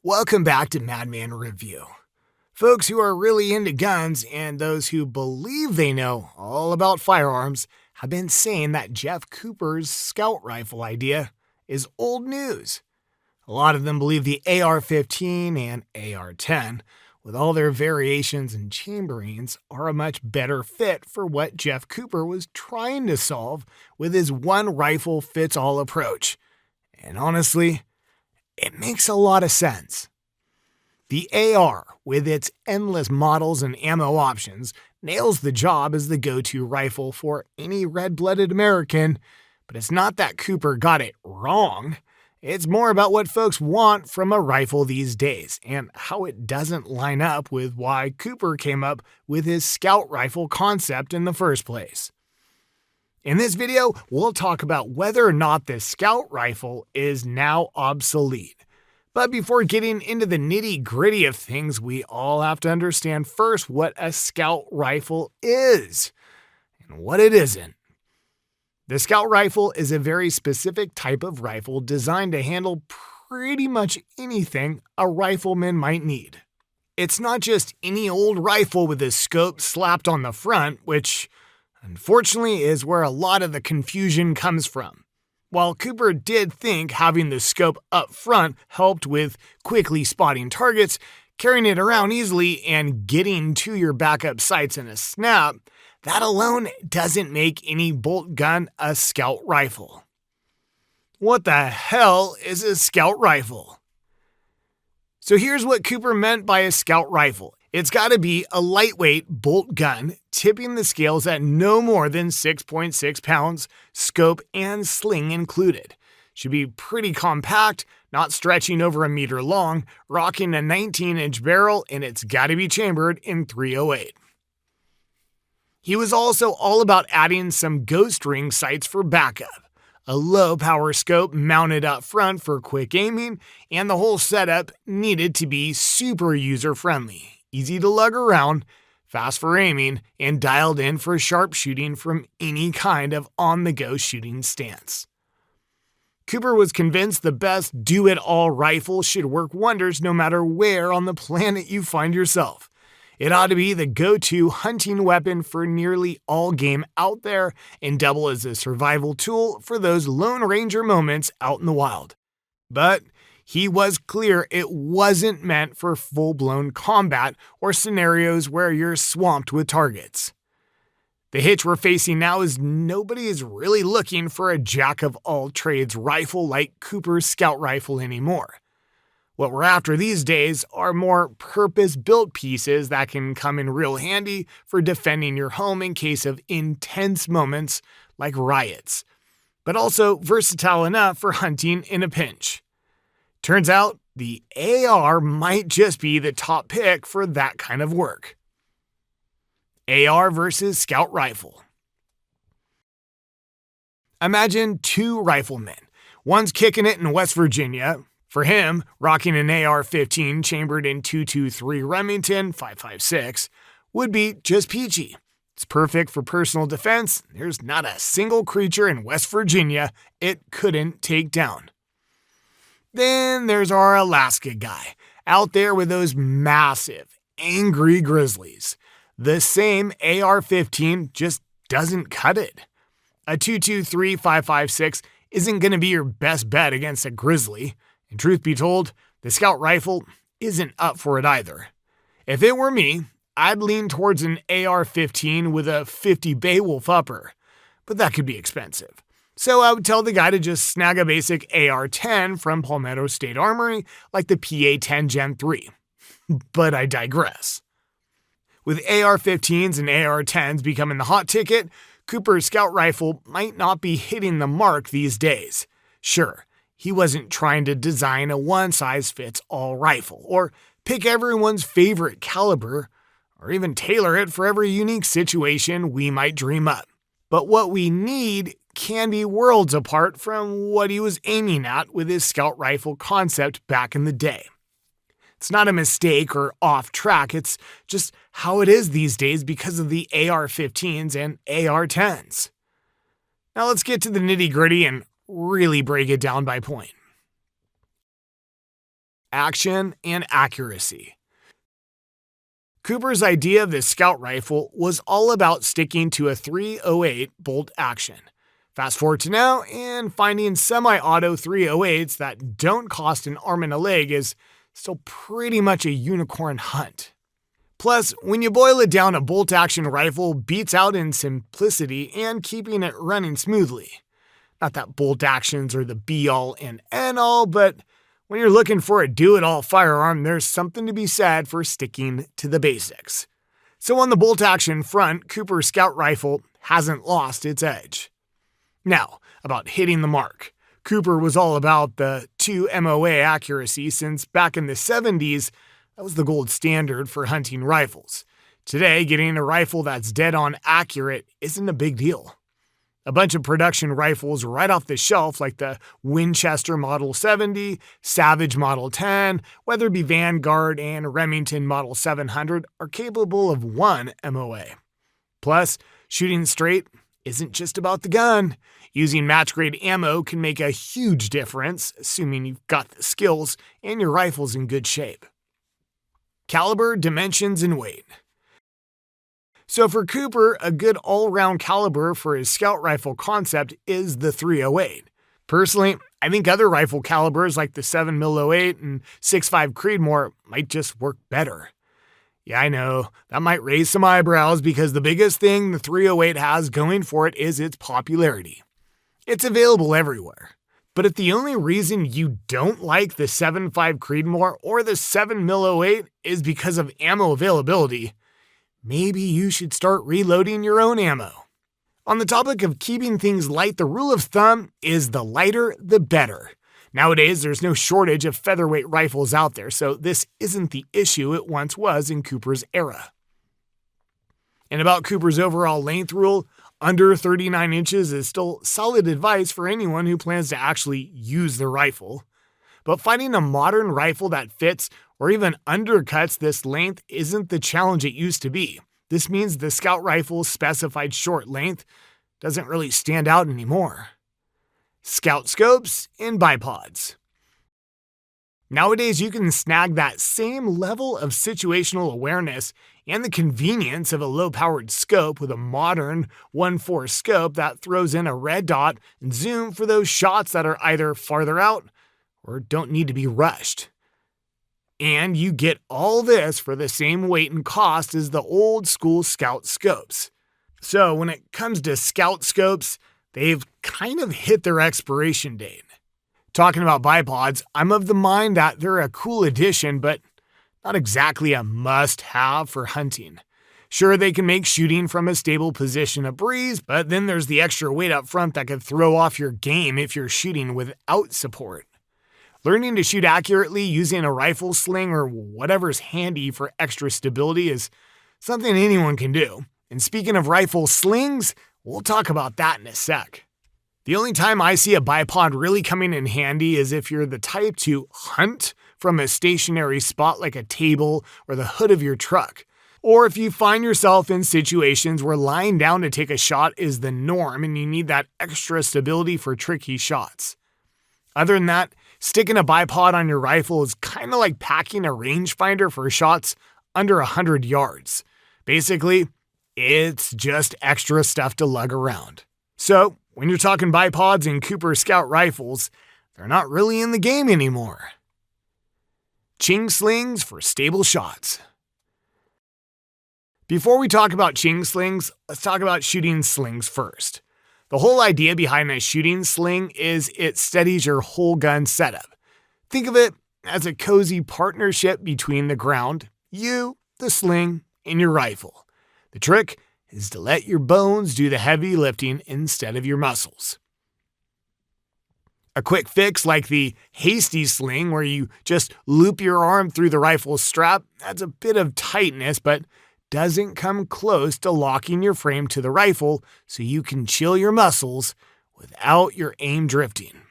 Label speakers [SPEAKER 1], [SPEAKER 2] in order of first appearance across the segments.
[SPEAKER 1] Welcome back to Madman Review. Folks who are really into guns and those who believe they know all about firearms have been saying that Jeff Cooper's scout rifle idea is old news. A lot of them believe the AR-15 and AR-10, with all their variations and chamberings, are a much better fit for what Jeff Cooper was trying to solve with his one-rifle-fits-all approach. And honestly, it makes a lot of sense. The AR, with its endless models and ammo options, nails the job as the go-to rifle for any red-blooded American, but it's not that Cooper got it wrong. It's more about what folks want from a rifle these days, and how it doesn't line up with why Cooper came up with his scout rifle concept in the first place. In this video, we'll talk about whether or not the scout rifle is now obsolete. But before getting into the nitty-gritty of things, we all have to understand first what a scout rifle is and what it isn't. The scout rifle is a very specific type of rifle designed to handle pretty much anything a rifleman might need. It's not just any old rifle with a scope slapped on the front, which unfortunately is where a lot of the confusion comes from. While Cooper did think having the scope up front helped with quickly spotting targets, carrying it around easily, and getting to your backup sights in a snap, that alone doesn't make any bolt gun a scout rifle. What the hell is a scout rifle? So here's what Cooper meant by a scout rifle. It's got to be a lightweight bolt gun, tipping the scales at no more than 6.6 pounds, scope and sling included. Should be pretty compact, not stretching over a meter long, rocking a 19-inch barrel, and it's got to be chambered in .308. He was also all about adding some ghost ring sights for backup, a low-power scope mounted up front for quick aiming, and the whole setup needed to be super user-friendly. Easy to lug around, fast for aiming, and dialed in for sharpshooting from any kind of on-the-go shooting stance. Cooper was convinced the best do-it-all rifle should work wonders no matter where on the planet you find yourself. It ought to be the go-to hunting weapon for nearly all game out there and double as a survival tool for those Lone Ranger moments out in the wild. But he was clear it wasn't meant for full-blown combat or scenarios where you're swamped with targets. The hitch we're facing now is nobody is really looking for a jack-of-all-trades rifle like Cooper's scout rifle anymore. What we're after these days are more purpose-built pieces that can come in real handy for defending your home in case of intense moments like riots, but also versatile enough for hunting in a pinch. Turns out, the AR might just be the top pick for that kind of work. AR versus scout rifle. Imagine two riflemen. One's kicking it in West Virginia. For him, rocking an AR-15 chambered in .223 Remington 5.56 would be just peachy. It's perfect for personal defense. There's not a single creature in West Virginia it couldn't take down. Then there's our Alaska guy, out there with those massive, angry grizzlies. The same AR-15 just doesn't cut it. A .223 5.56 isn't going to be your best bet against a grizzly, and truth be told, the scout rifle isn't up for it either. If it were me, I'd lean towards an AR-15 with a 50 Beowulf upper, but that could be expensive. So I would tell the guy to just snag a basic AR-10 from Palmetto State Armory, like the PA-10 Gen 3. But I digress. With AR-15s and AR-10s becoming the hot ticket, Cooper's scout rifle might not be hitting the mark these days. Sure, he wasn't trying to design a one-size-fits-all rifle, or pick everyone's favorite caliber, or even tailor it for every unique situation we might dream up. But what we need can be worlds apart from what he was aiming at with his scout rifle concept back in the day. It's not a mistake or off track, it's just how it is these days because of the AR-15s and AR-10s. Now let's get to the nitty-gritty and really break it down by point. action and accuracy. Cooper's idea of the Scout rifle was all about sticking to a .308 bolt action. Fast forward to now, and finding semi-auto .308s that don't cost an arm and a leg is still pretty much a unicorn hunt. Plus, when you boil it down, a bolt-action rifle beats out in simplicity and keeping it running smoothly. Not that bolt actions are the be-all and end-all, but when you're looking for a do-it-all firearm, there's something to be said for sticking to the basics. So on the bolt-action front, Cooper's Scout rifle hasn't lost its edge. Now, about hitting the mark. Cooper was all about the 2 MOA accuracy since back in the 70s, that was the gold standard for hunting rifles. Today, getting a rifle that's dead-on accurate isn't a big deal. A bunch of production rifles right off the shelf like the Winchester Model 70, Savage Model 10, Weatherby Vanguard, and Remington Model 700 are capable of 1 MOA. Plus, shooting straight isn't just about the gun. Using match-grade ammo can make a huge difference, assuming you've got the skills and your rifle's in good shape. Caliber, dimensions, and weight. So for Cooper, a good all-round caliber for his Scout rifle concept is the .308. Personally, I think other rifle calibers like the 7mm08 and 6.5 Creedmoor might just work better. Yeah, I know, that might raise some eyebrows because the biggest thing the .308 has going for it is its popularity. It's available everywhere. But if the only reason you don't like the 7.5 Creedmoor or the 7mm08 is because of ammo availability, maybe you should start reloading your own ammo. On the topic of keeping things light, the rule of thumb is the lighter, the better. Nowadays, there's no shortage of featherweight rifles out there, so this isn't the issue it once was in Cooper's era. And about Cooper's overall length rule, under 39 inches is still solid advice for anyone who plans to actually use the rifle. But finding a modern rifle that fits or even undercuts this length isn't the challenge it used to be. This means the Scout rifle's specified short length doesn't really stand out anymore. Scout scopes and bipods. Nowadays, you can snag that same level of situational awareness and the convenience of a low-powered scope with a modern 1.4 scope that throws in a red dot and zoom for those shots that are either farther out or don't need to be rushed. And you get all this for the same weight and cost as the old-school Scout scopes. So when it comes to Scout scopes, they've kind of hit their expiration date. Talking about bipods, I'm of the mind that they're a cool addition, but not exactly a must-have for hunting. Sure, they can make shooting from a stable position a breeze, but then there's the extra weight up front that could throw off your game if you're shooting without support. Learning to shoot accurately using a rifle sling or whatever's handy for extra stability is something anyone can do. And speaking of rifle slings, we'll talk about that in a sec. The only time I see a bipod really coming in handy is if you're the type to hunt from a stationary spot like a table or the hood of your truck. Or if you find yourself in situations where lying down to take a shot is the norm and you need that extra stability for tricky shots. Other than that, sticking a bipod on your rifle is kind of like packing a rangefinder for shots under 100 yards. Basically, it's just extra stuff to lug around. So, when you're talking bipods and Cooper Scout rifles, they're not really in the game anymore. Ching slings for stable shots. Before we talk about Ching slings, let's talk about shooting slings first. The whole idea behind a shooting sling is it steadies your whole gun setup. Think of it as a cozy partnership between the ground, you, the sling, and your rifle. The trick is to let your bones do the heavy lifting instead of your muscles. A quick fix like the hasty sling where you just loop your arm through the rifle strap adds a bit of tightness but doesn't come close to locking your frame to the rifle so you can chill your muscles without your aim drifting.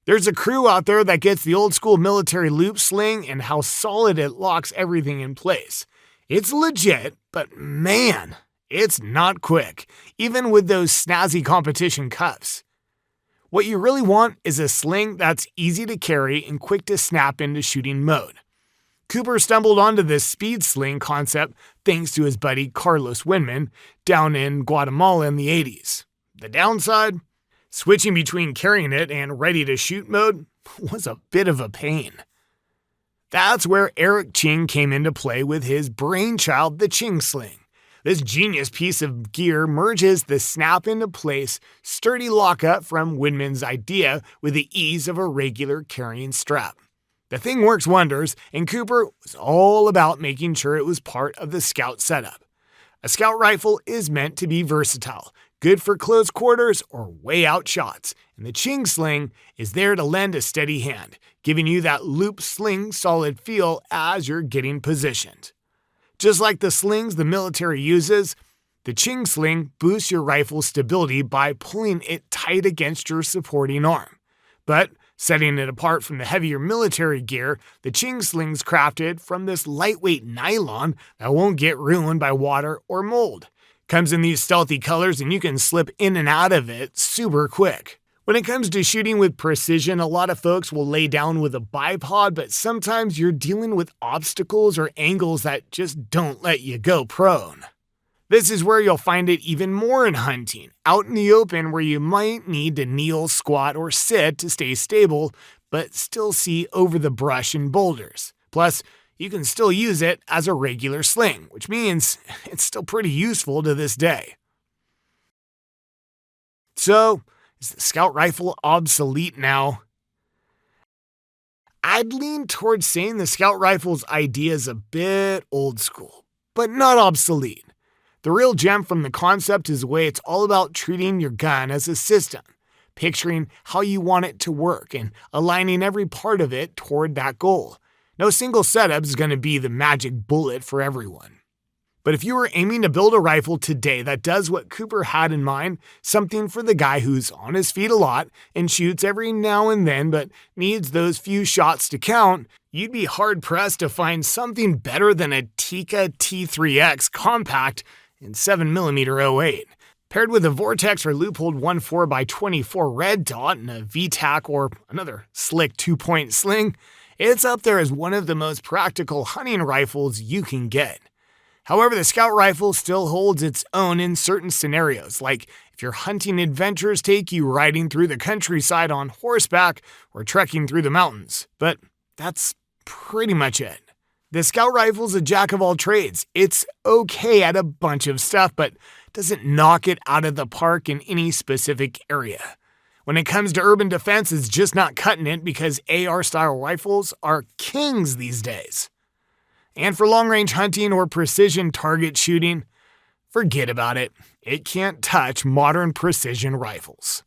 [SPEAKER 1] There's a crew out there that gets the old school military loop sling and how solid it locks everything in place. It's legit, but man, it's not quick, even with those snazzy competition cuffs. What you really want is a sling that's easy to carry and quick to snap into shooting mode. Cooper stumbled onto this speed sling concept thanks to his buddy Carlos Winman down in Guatemala in the 80s. The downside? Switching between carrying it and ready-to-shoot mode was a bit of a pain. That's where Eric Ching came into play with his brainchild, the Ching sling. This genius piece of gear merges the snap-into-place, sturdy lockup from Winman's idea with the ease of a regular carrying strap. The thing works wonders, and Cooper was all about making sure it was part of the Scout setup. A Scout rifle is meant to be versatile, good for close quarters or way out shots, and the Ching sling is there to lend a steady hand, giving you that loop sling solid feel as you're getting positioned. Just like the slings the military uses, the Ching sling boosts your rifle's stability by pulling it tight against your supporting arm. But setting it apart from the heavier military gear, the Ching sling's crafted from this lightweight nylon that won't get ruined by water or mold. Comes in these stealthy colors and you can slip in and out of it super quick. When it comes to shooting with precision, a lot of folks will lay down with a bipod, but sometimes you're dealing with obstacles or angles that just don't let you go prone. This is where you'll find it even more in hunting, out in the open where you might need to kneel, squat, or sit to stay stable, but still see over the brush and boulders. Plus, you can still use it as a regular sling, which means it's still pretty useful to this day. So, is the Scout rifle obsolete now? I'd lean towards saying the Scout rifle's idea is a bit old school, but not obsolete. The real gem from the concept is the way it's all about treating your gun as a system, picturing how you want it to work and aligning every part of it toward that goal. No single setup is going to be the magic bullet for everyone. But if you were aiming to build a rifle today that does what Cooper had in mind, something for the guy who's on his feet a lot and shoots every now and then but needs those few shots to count, you'd be hard-pressed to find something better than a Tikka T3X compact in 7mm 08. Paired with a Vortex or Leupold 14x24 red dot and a VTAC or another slick 2-point sling, it's up there as one of the most practical hunting rifles you can get. However, the Scout rifle still holds its own in certain scenarios, like if your hunting adventures take you riding through the countryside on horseback or trekking through the mountains. But that's pretty much it. The Scout rifle's a jack of all trades. It's okay at a bunch of stuff, but doesn't knock it out of the park in any specific area. When it comes to urban defense, it's just not cutting it because AR-style rifles are kings these days. And for long-range hunting or precision target shooting, forget about it. It can't touch modern precision rifles.